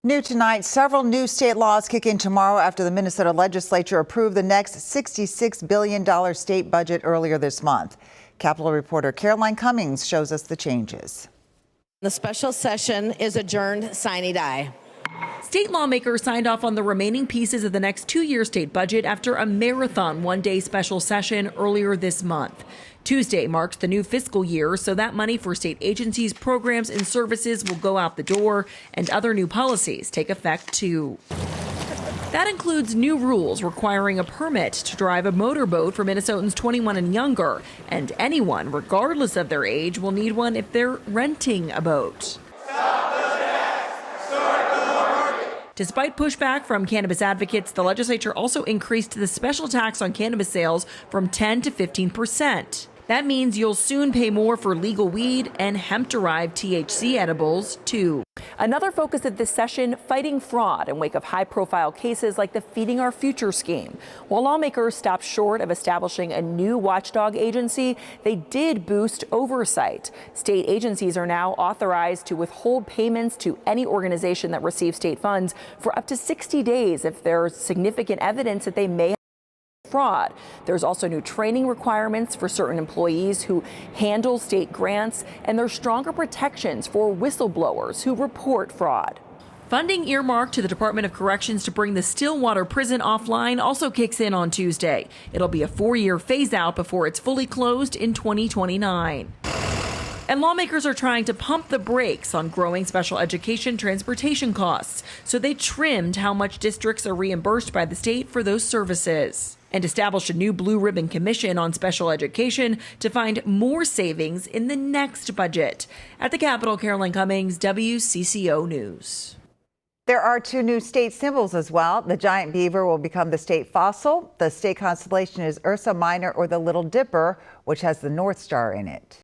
New tonight, several new state laws kick in tomorrow after the Minnesota Legislature approved the next $66 billion state budget earlier this month. Capitol reporter Caroline Cummings shows us the changes. The special session is adjourned sine die. State lawmakers signed off on the remaining pieces of the next two-year state budget after a marathon one-day special session earlier this month. Tuesday marks the new fiscal year, so that money for state agencies, programs, and services will go out the door, and other new policies take effect too. That includes new rules requiring a permit to drive a motorboat for Minnesotans 21 and younger, and anyone, regardless of their age, will need one if they're renting a boat. Despite pushback from cannabis advocates, the legislature also increased the special tax on cannabis sales from 10 to 15%. That means you'll soon pay more for legal weed and hemp-derived THC edibles, too. Another focus of this session, fighting fraud in wake of high-profile cases like the Feeding Our Future scheme. While lawmakers stopped short of establishing a new watchdog agency, they did boost oversight. State agencies are now authorized to withhold payments to any organization that receives state funds for up to 60 days if there's significant evidence that they may have fraud. There's also new training requirements for certain employees who handle state grants, and there's stronger protections for whistleblowers who report fraud. Funding earmarked to the Department of Corrections to bring the Stillwater prison offline also kicks in on Tuesday. It'll be a 4-year phase out before it's fully closed in 2029. And lawmakers are trying to pump the brakes on growing special education transportation costs, so they trimmed how much districts are reimbursed by the state for those services, and established a new Blue Ribbon Commission on special education to find more savings in the next budget. At the Capitol, Caroline Cummings, WCCO News. There are 2 new state symbols as well. The giant beaver will become the state fossil. The state constellation is Ursa Minor, or the Little Dipper, which has the North Star in it.